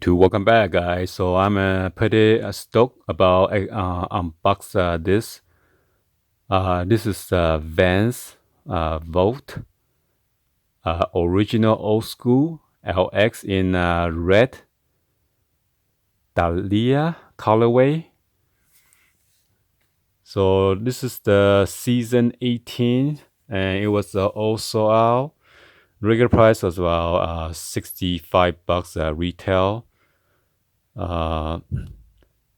YouTube, welcome back, guys. So I'm pretty stoked about unbox this. This is VANS Volt original old school LX in red Dahlia colorway. So this is the season 18, and it was also out. Regular price was about $65 retail.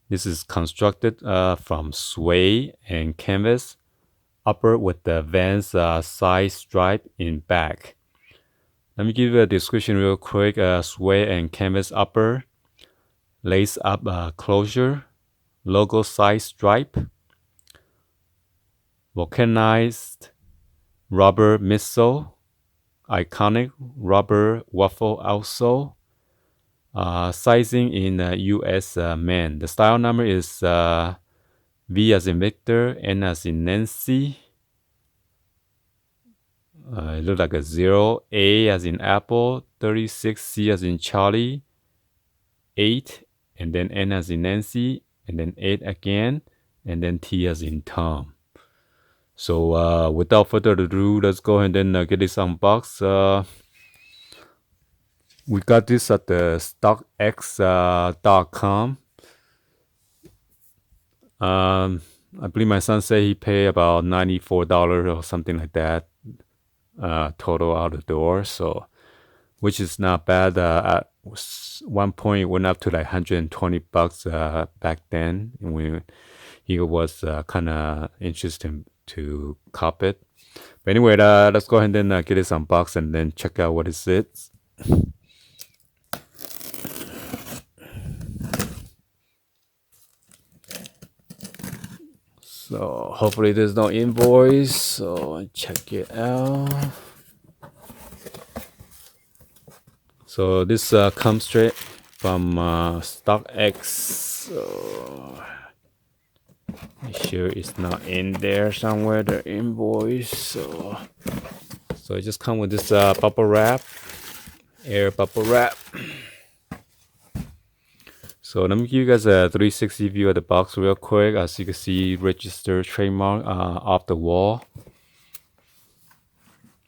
This is constructed from suede and canvas, upper with the VANS side stripe in back. Let me give you a description real quick. Suede and canvas upper, lace up closure, logo side stripe, vulcanized rubber midsole, iconic rubber waffle outsole. Sizing in US men. The style number is V as in Victor, N as in Nancy. It looks like a 0. A as in Apple, 36. C as in Charlie, 8. And then N as in Nancy, and then 8 again, and then T as in Tom. So without further ado, let's go ahead and get this unboxed. We got this at the StockX.com. I believe my son said he paid about $94 or something like that total out the door. So, which is not bad. At one point, it went up to like $120 back then, and he was kind of interested to cop it. But anyway, let's go ahead and get this unboxed and then check out what it is. So hopefully there's no invoice. So check it out. So this comes straight from StockX. So make sure it's not in there somewhere, the invoice. So it just comes with this bubble wrap, air bubble wrap. So let me give you guys a 360 view of the box real quick. As you can see, registered trademark off the wall.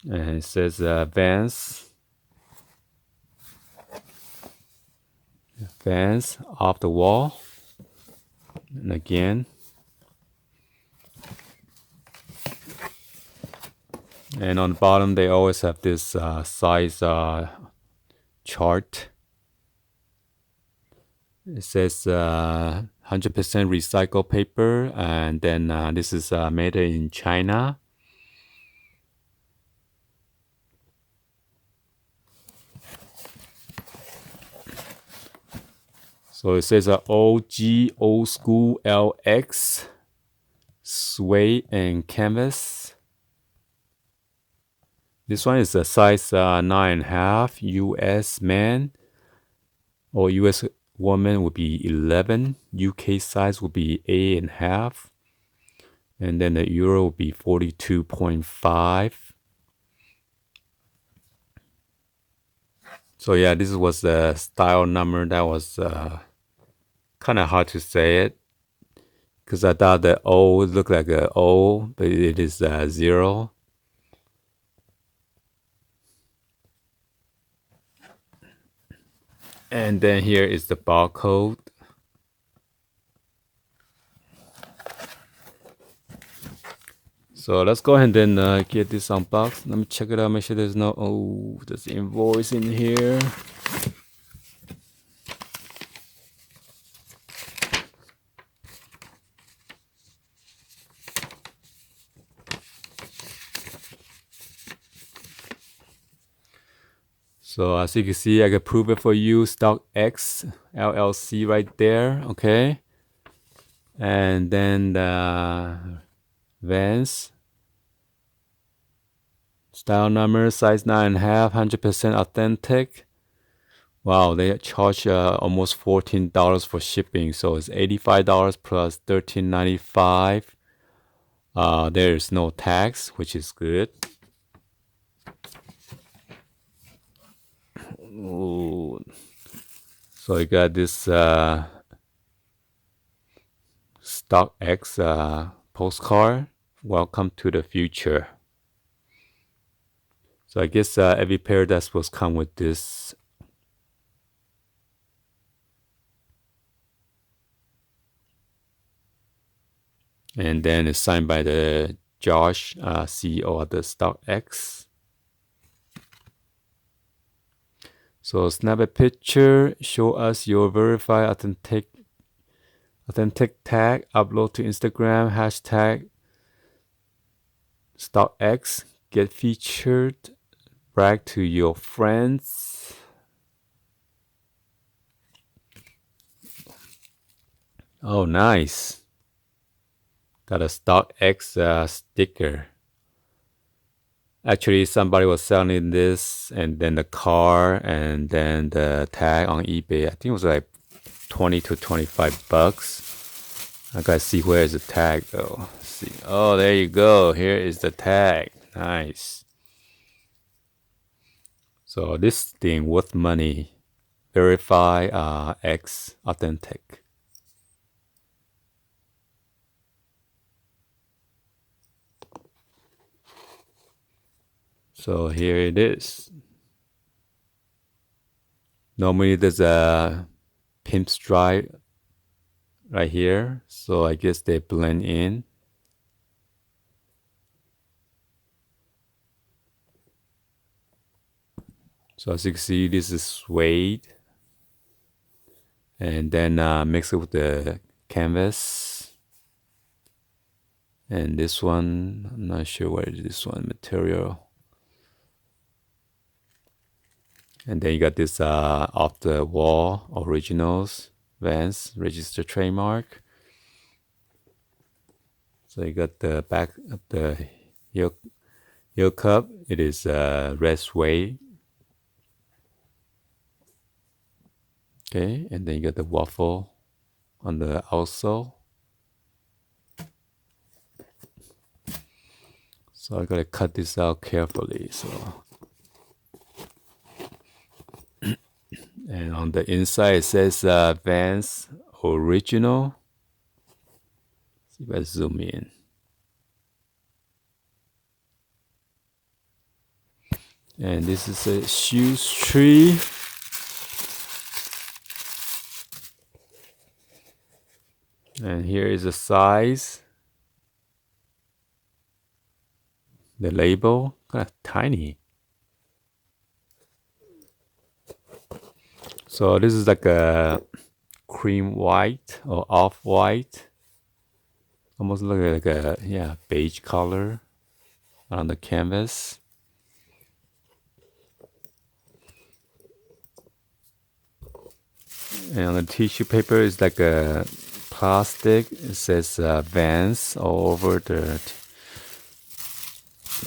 And it says VANS. VANS off the wall. And again. And on the bottom, they always have this size chart. It says 100% recycled paper, and then this is made in China. So it says OG old school LX suede and canvas. This one is a size 9.5 US man, or US woman would be 11. UK size would be 8.5. And then the euro would be 42.5. So yeah, this was the style number. That was kind of hard to say it, because I thought the O looked like an O, but it is 0. And then here is the barcode. So let's go ahead and get this unboxed. Let me check it out, make sure there's no, there's the invoice in here. So as you can see, I can prove it for you. StockX LLC right there, okay? And then the VANS. Style number, size 9.5, 100% authentic. Wow, they charge almost $14 for shipping. So it's $85 plus $13.95. There is no tax, which is good. Ooh. So you got this StockX postcard. Welcome to the future. So I guess every pair that's supposed to come with this. And then it's signed by the Josh, CEO of the StockX. So snap a picture, show us your verified authentic tag, upload to Instagram, hashtag StockX, get featured, brag to your friends. Oh, nice. Got a StockX sticker. Actually, somebody was selling this, and then the car, and then the tag on eBay. I think it was like $20 to $25. I gotta see where is the tag though. Let's see. Oh, there you go. Here is the tag. Nice. So this thing worth money. Verify X authentic. So here it is. Normally there's a pimp stripe right here, so I guess they blend in. So as you can see, this is suede, and then mix it with the canvas. And this one, I'm not sure what is this one material. And then you got this off the wall originals VANS registered trademark. So you got the back of the heel cup. It is red suede. Okay, and then you got the waffle on the outsole. So I gotta cut this out carefully. So, and on the inside it says VANS original. See if I zoom in. And this is a shoes tree. And here is the size. The label, kind of tiny. So this is like a cream white or off-white. Almost look like a beige color on the canvas. And on the tissue paper is like a plastic. It says VANS all over the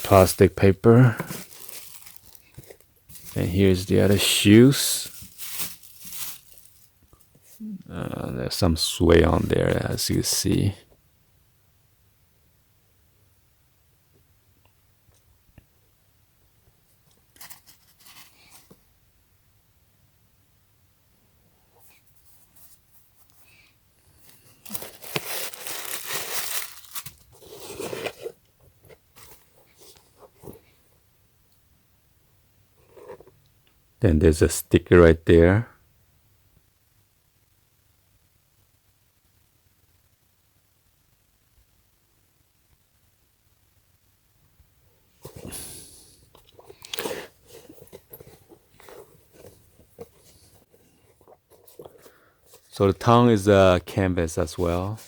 plastic paper. And here's the other shoes. There's some suede on there, as you see. Then there's a sticker right there. So the tongue is canvas as well.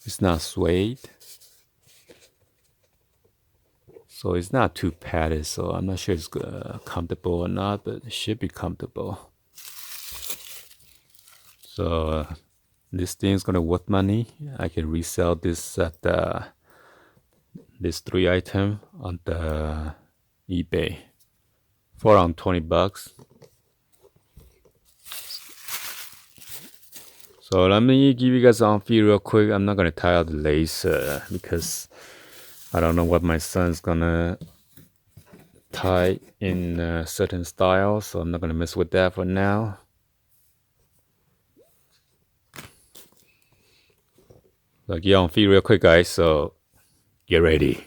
It's not suede. So it's not too padded, so I'm not sure it's comfortable or not, but it should be comfortable. So this thing's gonna worth money. I can resell this at this 3 item on the eBay for around $20. So let me give you guys an feel real quick. I'm not gonna tie out the lace because I don't know what my son's gonna tie in a certain style, so I'm not gonna mess with that for now. So get on feet real quick, guys. So get ready.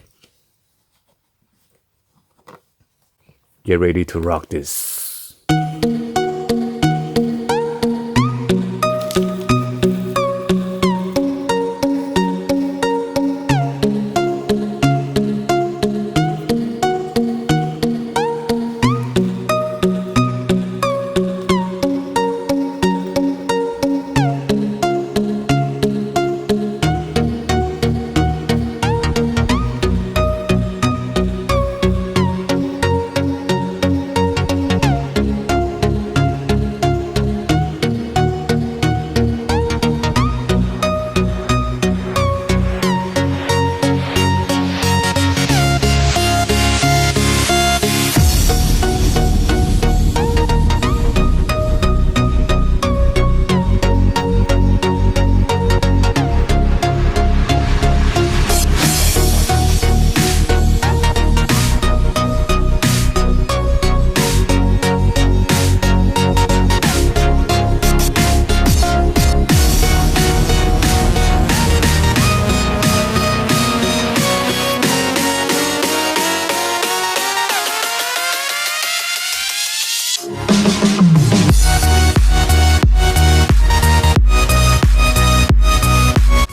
Get ready to rock this.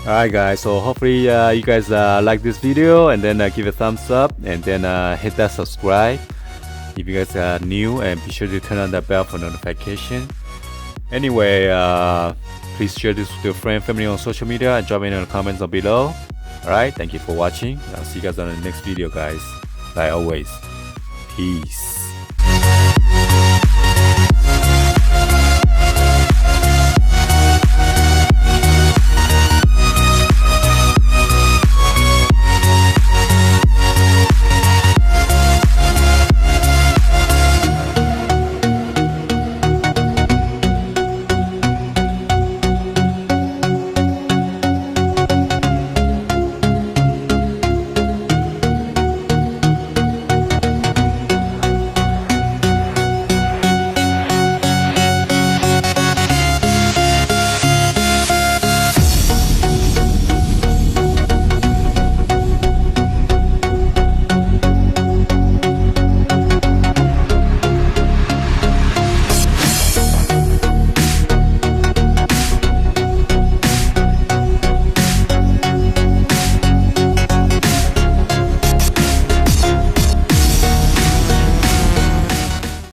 Alright guys, so hopefully you guys like this video, and then give a thumbs up, and then hit that subscribe if you guys are new, and be sure to turn on that bell for notification. Anyway, please share this with your friend, family on social media, and drop in the comments down below. Alright, thank you for watching. I'll see you guys on the next video, guys. Like always, peace.